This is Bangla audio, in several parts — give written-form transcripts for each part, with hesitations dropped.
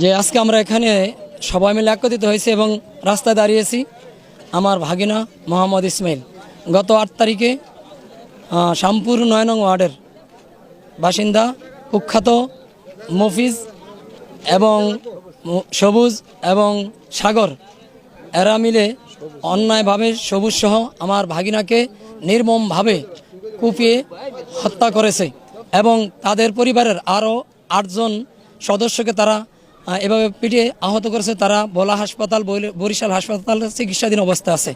যে আজকে আমরা এখানে সবাই মিলে একত্রিত হয়েছি এবং রাস্তায় দাঁড়িয়েছি আমার ভাগিনা মোহাম্মদ ইসমাইল গত ৮ তারিখে শ্যামপুর ৯ নং ওয়ার্ডের বাসিন্দা কুখ্যাত মফিজ এবং সবুজ এবং সাগর এরা মিলে অন্যায়ভাবে সবুজ সহ আমার ভাগিনাকে নির্মমভাবে কুপিয়ে হত্যা করেছে এবং তাদের পরিবারের আরও ৮ জন সদস্যকে তারা এভাবে পিটিয়ে আহত করেছে। তারা ভোলা হাসপাতাল বরিশাল হাসপাতালে চিকিৎসাধীন অবস্থায় আছে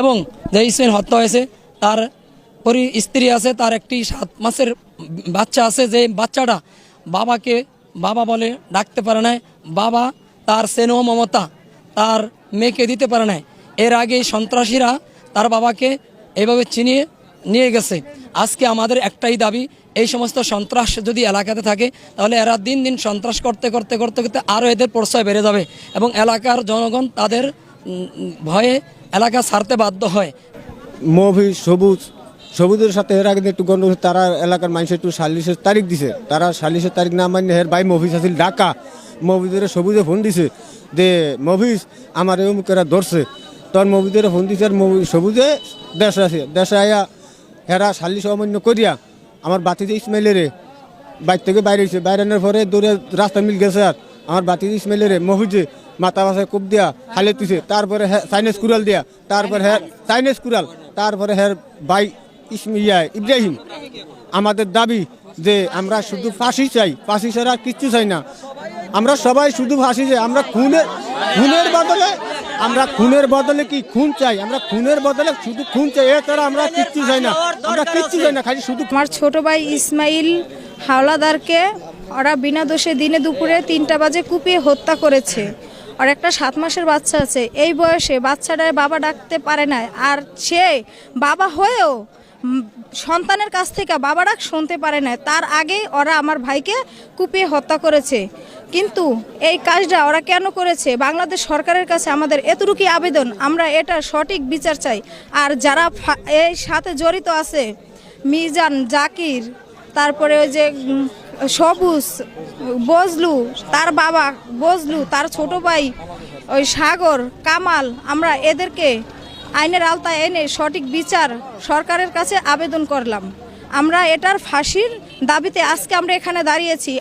এবং যে ইসমাইল হত্যা হয়েছে তার স্ত্রী আছে, তার একটি 7 মাসের বাচ্চা আছে, যে বাচ্চাটা বাবাকে বাবা বলে ডাকতে পারে না, বাবা তার স্নেহ মমতা তার মেয়েকে দিতে পারে না। এর আগে সন্ত্রাসীরা তার বাবাকে এইভাবে চিনিয়ে নিয়ে গেছে। আজকে আমাদের একটাই দাবি, এই সমস্ত সন্ত্রাস যদি এলাকাতে থাকে তাহলে এরা দিন দিন সন্ত্রাস করতে করতে করতে করতে আরও এদের প্রশ্রয় বেড়ে যাবে এবং এলাকার জনগণ তাদের ভয়ে এলাকা ছাড়তে বাধ্য হয়। মফিজ সবুজের সাথে এর আগে একটু গন্ডগোল, তারা এলাকার মানুষের একটু সালিশের তারিখ দিছে, তারা সালিশের তারিখ না মানে হের ভাই মফিজ আসিল ঢাকা, মফিজের সবুজে ফোন দিছে যে মফিজ আমার এরা ধরছে, তখন মফিজের ফোন দিছে আর সবুজে দেশে আছে, দেশে আয়া হেরা সালিশ অমান্য করিয়া আমার বাতিজে ইসমাইলের বাইর থেকে বাইরে হয়েছে, বাইরানোর পরে দৌড়ে রাস্তা মিল গেছে আর আমার বাতিজে ইসমাইলের মফিজে মাথা বাসায় কোপ দিয়া হালে তুছে, তারপরে চাইনিজ কুড়াল দিয়া, তারপরে চাইনিজ কুড়াল, তারপরে ভাই ইব্রাহিম। আমাদের দাবি যে আমরা শুধু ফাঁসি চাই, ফাঁসি ছাড়া কিচ্ছু চাই না, আমরা সবাই শুধু ফাঁসি চাই। আমরা খুনের বদলে কি খুন চাই, আমরা খুনের বদলে শুধু খুন চাই, এছাড়া আমরা কিচ্ছু চাই না, আমরা কিচ্ছু চাই না, খালি শুধু। আমার ছোট ভাই ইসমাইল হাওলাদারকে ওরা বিনা দোষে দিনে দুপুরে 3টা বাজে কুপিয়ে হত্যা করেছে। আর একটা 7 মাসের বাচ্চা আছে, এই বয়সে বাচ্চাটার বাবা ডাকতে পারে না, আর সে বাবা হয়েও সন্তানের কাছ থেকে বাবা ডাক শুনতে পারে না, তার আগে ওরা আমার ভাইকে কুপিয়ে হত্যা করেছে। কিন্তু এই কাজটা ওরা কেন করেছে, বাংলাদেশ সরকারের কাছে আমাদের এতটুকুই আবেদন, আমরা এটা সঠিক বিচার চাই। আর যারা এই সাথে জড়িত আছে, মিজান, জাকির, তারপরে ওই যে সবুজ, বজলু, তার বাবা বজলু, তার ছোট ভাই ওই সাগর, কামাল, আমরা এদেরকে আইনের আওতায় এনে সঠিক বিচার সরকারের কাছে আবেদন করলাম। আমরা এটার ফাঁসির দাবিতে আজকে আমরা এখানে দাঁড়িয়েছি।